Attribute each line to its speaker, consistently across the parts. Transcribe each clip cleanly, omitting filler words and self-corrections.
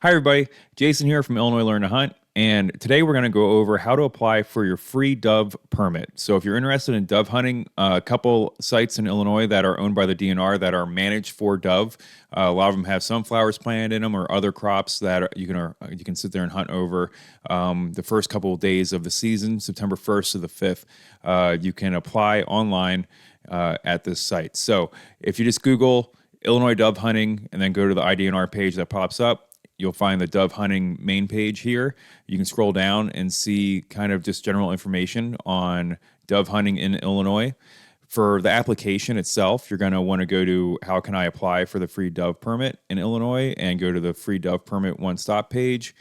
Speaker 1: Hi, everybody. Jason here from Illinois Learn to Hunt. And today we're going to go over how to apply for your free dove permit. So, if you're interested in dove hunting, a couple sites in Illinois that are owned by the DNR that are managed for dove. A lot of them have sunflowers planted in them or other crops that you can sit there and hunt over the first couple of days of the season, September 1st to the 5th. You can apply online at this site. So, if you just Google Illinois dove hunting and then go to the IDNR page that pops up, you'll find the dove hunting main page here. You can scroll down and see kind of just general information on dove hunting in Illinois. For the application itself, you're going to want to go to how can I apply for the free dove permit in Illinois and go to the free dove permit one-stop page.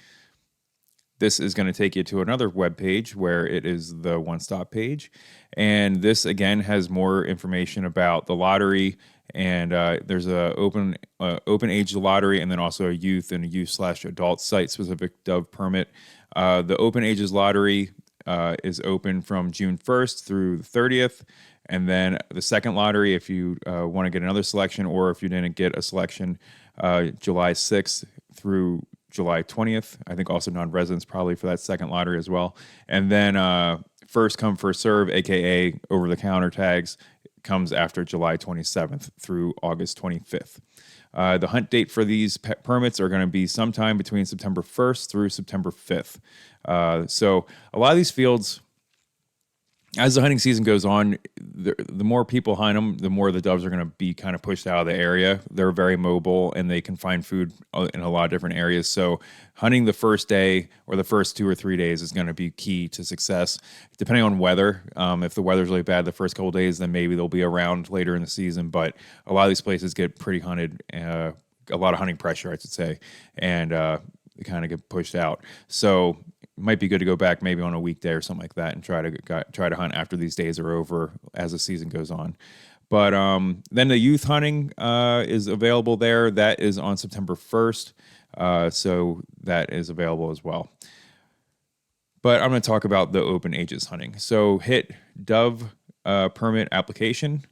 Speaker 1: This is going to take you to another web page where it is the one-stop page. And this, again, has more information about the lottery. And there's a open age lottery, and then also a youth and a youth/adult site-specific dove permit. The open ages lottery is open from June 1st through the 30th. And then the second lottery, if you want to get another selection, or if you didn't get a selection, July 6th through July 20th. I think also non-residents probably for that second lottery as well. And then first come, first serve, aka over-the-counter tags, comes after July 27th through August 25th. The hunt date for these permits are going to be sometime between September 1st through September 5th. So a lot of these fields, as the hunting season goes on, the more people hunt them, the more the doves are going to be kind of pushed out of the area. They're very mobile and they can find food in a lot of different areas. So hunting the first day or the first 2 or 3 days is going to be key to success, depending on weather. If the weather's really bad the first couple of days, then maybe they'll be around later in the season. But a lot of these places get pretty hunted, a lot of hunting pressure, I should say, and they kind of get pushed out. So it might be good to go back maybe on a weekday or something like that and try to hunt after these days are over as the season goes on. But then the youth hunting is available there. That is on September 1st. So that is available as well. But I'm going to talk about the open ages hunting. So hit dove permit application,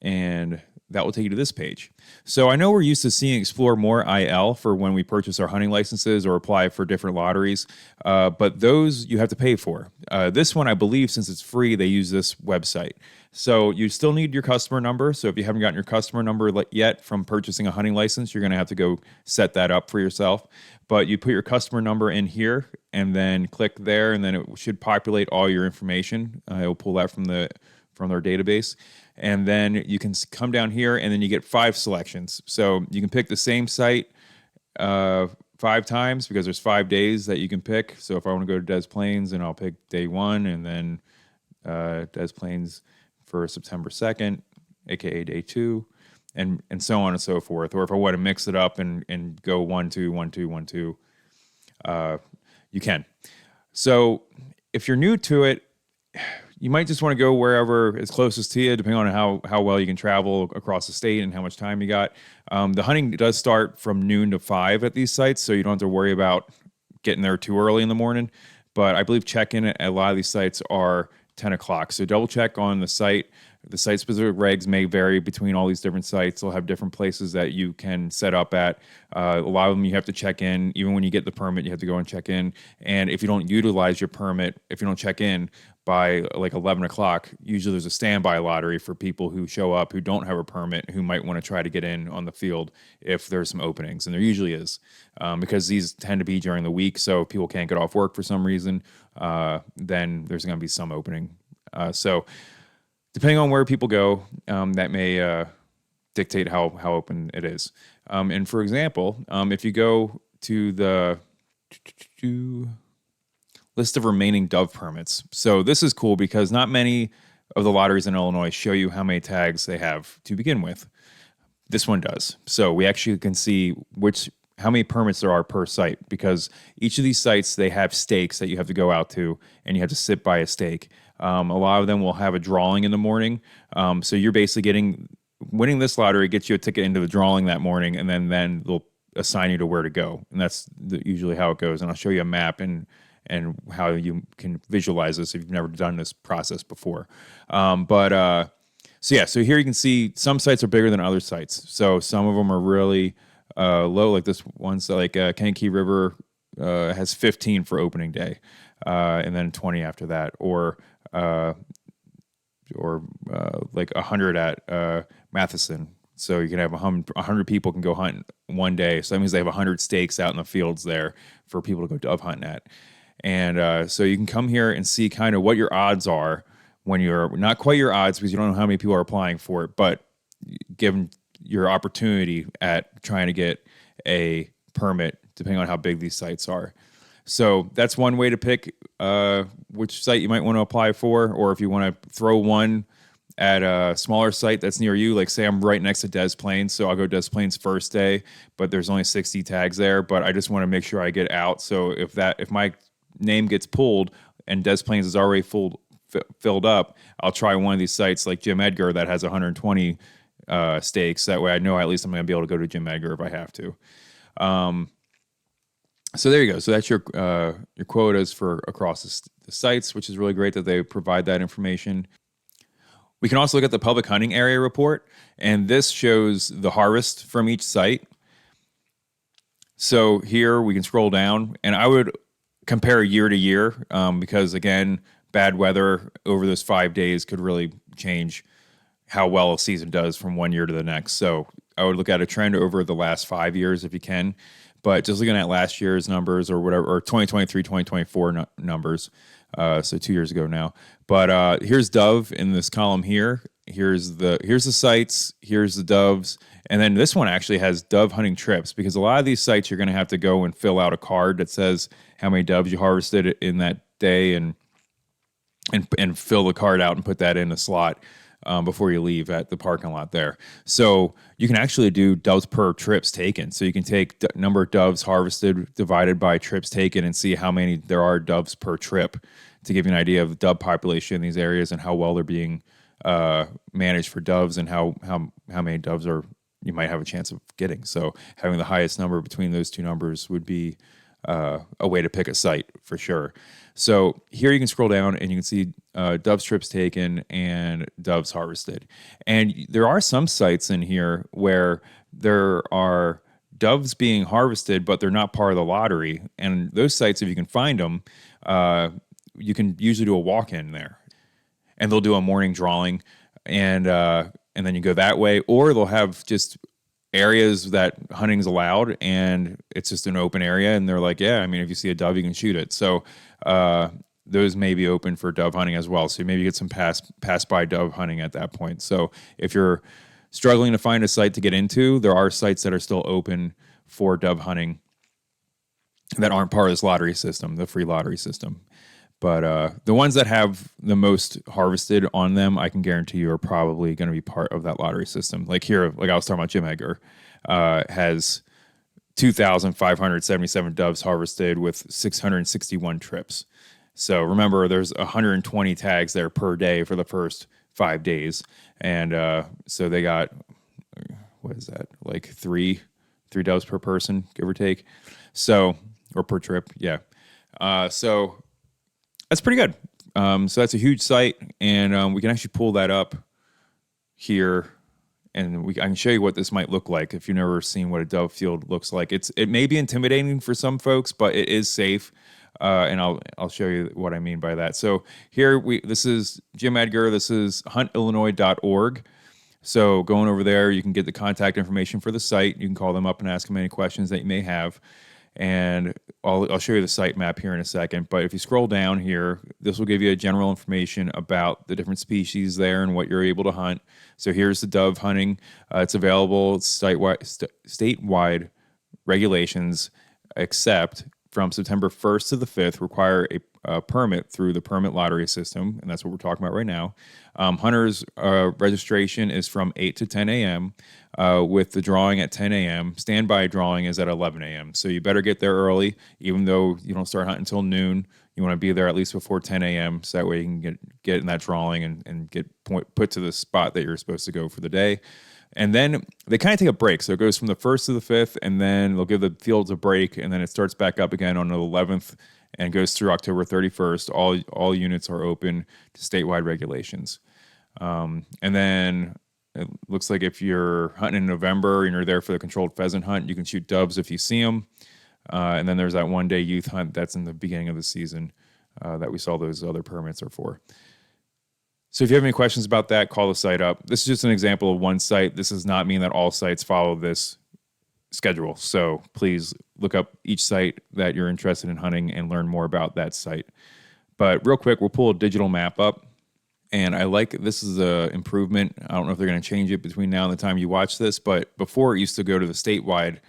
Speaker 1: and that will take you to this page. So I know we're used to seeing Explore More IL for when we purchase our hunting licenses or apply for different lotteries, but those you have to pay for. This one, I believe, since it's free, they use this website. So you still need your customer number. So if you haven't gotten your customer number yet from purchasing a hunting license, you're going to have to go set that up for yourself. But you put your customer number in here and then click there, and then it should populate all your information. It will pull that from their database. And then you can come down here and then you get 5 selections. So you can pick the same site 5 times because there's 5 days that you can pick. So if I want to go to Des Plaines, and I'll pick day 1 and then Des Plaines for September 2nd, aka day 2, and so on and so forth. Or if I want to mix it up and go 1, 2, 1, 2, 1, 2, you can. So if you're new to it, you might just want to go wherever is closest to you, depending on how well you can travel across the state and how much time you got. The hunting does start from noon to 5 at these sites, so you don't have to worry about getting there too early in the morning. But I believe check-in at a lot of these sites are 10 o'clock. So double check on the site. The site-specific regs may vary between all these different sites. They'll have different places that you can set up at. A lot of them you have to check in. Even when you get the permit, you have to go and check in. And if you don't utilize your permit, if you don't check in by like 11 o'clock, usually there's a standby lottery for people who show up who don't have a permit, who might want to try to get in on the field if there's some openings. And there usually is, because these tend to be during the week. So if people can't get off work for some reason, then there's going to be some opening. So depending on where people go, that may dictate how open it is. And for example, if you go to the list of remaining dove permits. So this is cool because not many of the lotteries in Illinois show you how many tags they have to begin with. This one does. So we actually can see how many permits there are per site, because each of these sites, they have stakes that you have to go out to, and you have to sit by a stake. A lot of them will have a drawing in the morning. So you're basically winning this lottery gets you a ticket into the drawing that morning, and then they'll assign you to where to go. And that's usually how it goes. And I'll show you a map and how you can visualize this if you've never done this process before. So here you can see some sites are bigger than other sites. So some of them are really low. Like this one's like Kankakee River has 15 for opening day, and then 20 after that, or like 100 at Matheson. So you can have 100 people can go hunt one day. So that means they have 100 stakes out in the fields there for people to go dove hunting at. And so you can come here and see kind of what your odds are when you're not quite your odds because you don't know how many people are applying for it, but given your opportunity at trying to get a permit, depending on how big these sites are. So that's one way to pick which site you might want to apply for, or if you want to throw one at a smaller site that's near you. Like say I'm right next to Des Plaines, so I'll go Des Plaines first day, but there's only 60 tags there, but I just want to make sure I get out. So if my name gets pulled and Des Plaines is already filled up, I'll try one of these sites like Jim Edgar that has 120 stakes. That way I know at least I'm going to be able to go to Jim Edgar if I have to. So there you go. So that's your quotas for across the sites, which is really great that they provide that information. We can also look at the public hunting area report, and this shows the harvest from each site. So here we can scroll down, and I would compare year to year because, again, bad weather over those 5 days could really change how well a season does from one year to the next. So I would look at a trend over the last 5 years if you can. But just looking at last year's numbers or whatever, or 2023, 2024 numbers, so 2 years ago now. But here's dove in this column here. Here's the sites, here's the doves, and then this one actually has dove hunting trips because a lot of these sites you're going to have to go and fill out a card that says how many doves you harvested in that day and fill the card out and put that in a slot before you leave at the parking lot there. So you can actually do doves per trips taken. So you can take number of doves harvested divided by trips taken and see how many there are doves per trip to give you an idea of the dove population in these areas and how well they're being managed for doves and how many doves you might have a chance of getting. So having the highest number between those two numbers would be a way to pick a site for sure. So here you can scroll down and you can see doves trips taken and doves harvested. And there are some sites in here where there are doves being harvested, but they're not part of the lottery. And those sites, if you can find them, you can usually do a walk-in there. And they'll do a morning drawing and then you go that way. Or they'll have just areas that hunting's allowed and it's just an open area and they're like, yeah, I mean, if you see a dove, you can shoot it. So those may be open for dove hunting as well. So maybe you get some pass by dove hunting at that point. So if you're struggling to find a site to get into, there are sites that are still open for dove hunting that aren't part of this lottery system, the free lottery system. But the ones that have the most harvested on them, I can guarantee you are probably going to be part of that lottery system. Like here, like I was talking about, Jim Edgar has 2,577 doves harvested with 661 trips. So remember, there's 120 tags there per day for the first 5 days. And so they got, what is that, like three doves per person, give or take. So, or per trip, yeah. So that's pretty good. So that's a huge site, and we can actually pull that up here, and I can show you what this might look like if you've never seen what a dove field looks like. It may be intimidating for some folks, but it is safe, and I'll show you what I mean by that. So here this is Jim Edgar. This is huntillinois.org. So going over there, you can get the contact information for the site. You can call them up and ask them any questions that you may have. And I'll show you the site map here in a second. But if you scroll down here, this will give you a general information about the different species there and what you're able to hunt. So here's the dove hunting. It's available. It's statewide regulations, except from September 1st to the 5th, require a permit through the permit lottery system. And that's what we're talking about right now. Hunters registration is from 8 to 10 a.m. With the drawing at 10 a.m. Standby drawing is at 11 a.m. So you better get there early, even though you don't start hunting until noon. You want to be there at least before 10 a.m. so that way you can get in that drawing and get put to the spot that you're supposed to go for the day. And then they kind of take a break. So it goes from the 1st to the 5th, and then they'll give the fields a break, and then it starts back up again on the 11th and goes through October 31st. All units are open to statewide regulations. And then It looks like if you're hunting in November and you're there for the controlled pheasant hunt, you can shoot doves if you see them. And then there's that 1-day youth hunt that's in the beginning of the season that we saw those other permits are for. So if you have any questions about that, call the site up. This is just an example of one site. This does not mean that all sites follow this schedule. So please look up each site that you're interested in hunting and learn more about that site. But real quick, we'll pull a digital map up. And I like this is an improvement. I don't know if they're going to change it between now and the time you watch this, but before it used to go to the statewide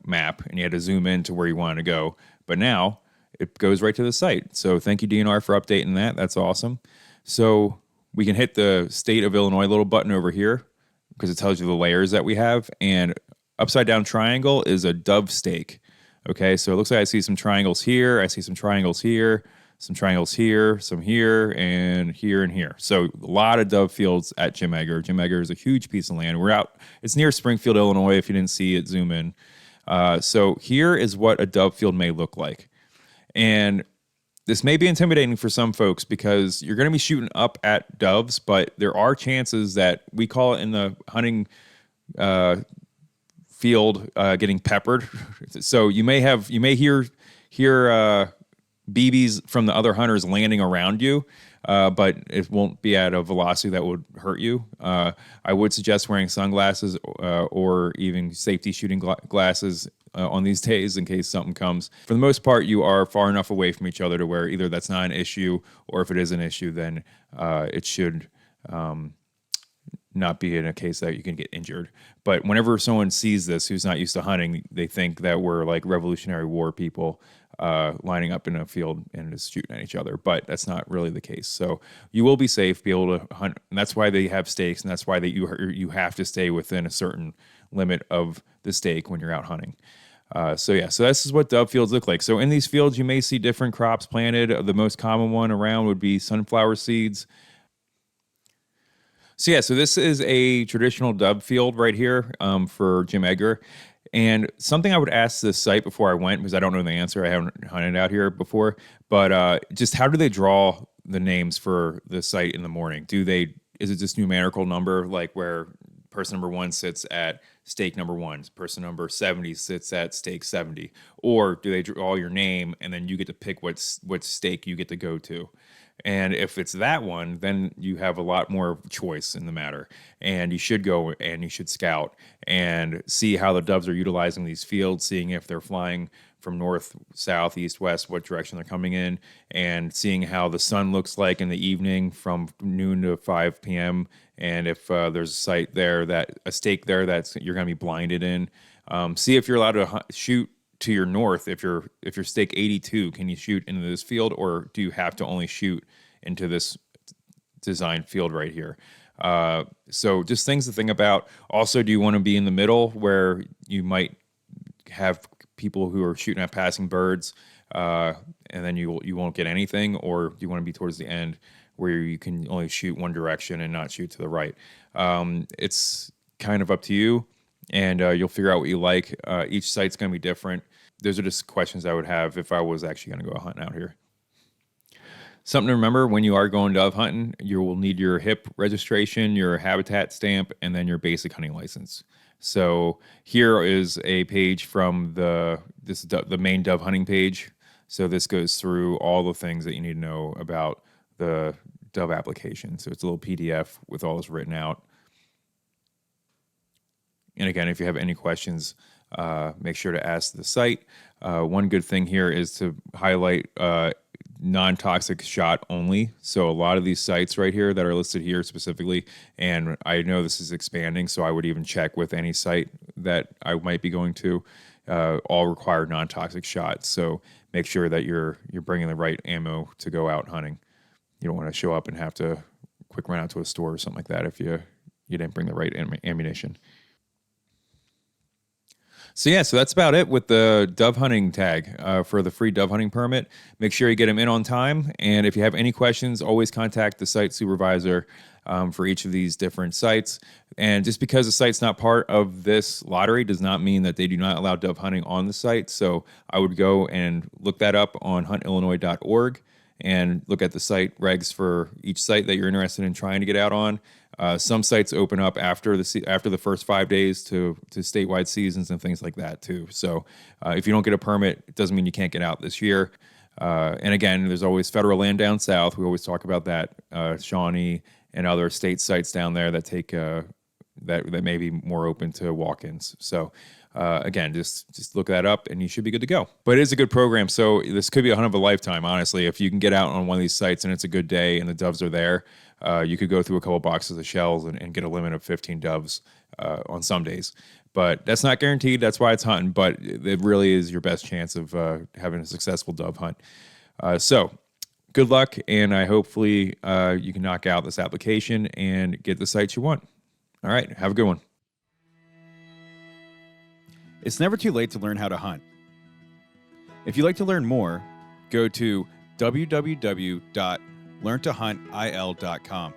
Speaker 1: map and you had to zoom in to where you wanted to go. But now it goes right to the site. So thank you, DNR, for updating that. That's awesome. So we can hit the state of Illinois little button over here because it tells you the layers that we have. And upside down triangle is a dove stake. Okay, so it looks like I see some triangles here. I see some triangles here, some triangles here, some here, and here and here. So a lot of dove fields at Jim Egger. Jim Egger is a huge piece of land. We're out. It's near Springfield, Illinois. If you didn't see it, zoom in. So here is what a dove field may look like. And this may be intimidating for some folks because you're going to be shooting up at doves, but there are chances that we call it in the hunting field getting peppered. So you may hear BBs from the other hunters landing around you, but it won't be at a velocity that would hurt you. I would suggest wearing sunglasses or even safety shooting glasses on these days in case something comes. For the most part, you are far enough away from each other to where either that's not an issue, or if it is an issue, then it should not be in a case that you can get injured. But whenever someone sees this who's not used to hunting, they think that we're like Revolutionary War people lining up in a field and just shooting at each other. But that's not really the case. So you will be safe, be able to hunt. And that's why they have stakes, and that's why you have to stay within a certain limit of the stake when you're out hunting. So this is what dove fields look like. So in these fields, you may see different crops planted. The most common one around would be sunflower seeds. So this is a traditional dove field right here for Jim Egger. And something I would ask this site before I went, because I don't know the answer, I haven't hunted out here before, but just how do they draw the names for the site in the morning? Is it just numerical number, like where person number 1 sits at stake number 1, person number 70 sits at stake 70, or do they draw your name and then you get to pick what stake you get to go to? And if it's that one, then you have a lot more choice in the matter. And you should go and you should scout and see how the doves are utilizing these fields, seeing if they're flying from north, south, east, west, what direction they're coming in, and seeing how the sun looks like in the evening from noon to 5 p.m. And if there's a stake there that you're going to be blinded in, see if you're allowed to shoot to your north. If you're stake 82, can you shoot into this field, or do you have to only shoot into this designed field right here? So just things to think about. Also, do you want to be in the middle where you might have people who are shooting at passing birds, and then you won't get anything, or do you want to be towards the end where you can only shoot one direction and not shoot to the right? It's kind of up to you, and you'll figure out what you like. Each site's going to be different. Those are just questions I would have if I was actually going to go hunting out here. Something to remember when you are going dove hunting, you will need your HIP registration, your habitat stamp, and then your basic hunting license. So here is a page from the main dove hunting page. So this goes through all the things that you need to know about the dove application. So it's a little PDF with all this written out. And again, if you have any questions, make sure to ask the site. One good thing here is to highlight non-toxic shot only. So a lot of these sites right here that are listed here specifically, and I know this is expanding, so I would even check with any site that I might be going to, all require non-toxic shots. So make sure that you're bringing the right ammo to go out hunting. You don't want to show up and have to quick run out to a store or something like that if you didn't bring the right ammunition. So that's about it with the dove hunting tag for the free dove hunting permit. Make sure you get them in on time. And if you have any questions, always contact the site supervisor for each of these different sites. And just because the site's not part of this lottery does not mean that they do not allow dove hunting on the site. So I would go and look that up on huntillinois.org and look at the site regs for each site that you're interested in trying to get out on. Some sites open up after the first 5 days to statewide seasons and things like that too. So if you don't get a permit, it doesn't mean you can't get out this year. And again, there's always federal land down south. We always talk about that, Shawnee and other state sites down there that take that may be more open to walk-ins. So again, just look that up and you should be good to go. But it is a good program. So this could be a hunt of a lifetime, honestly. If you can get out on one of these sites and it's a good day and the doves are there, you could go through a couple boxes of shells and get a limit of 15 doves on some days. But that's not guaranteed. That's why it's hunting. But it really is your best chance of having a successful dove hunt. So good luck, and hopefully you can knock out this application and get the sites you want. All right, have a good one.
Speaker 2: It's never too late to learn how to hunt. If you'd like to learn more, go to www.learntohuntil.com.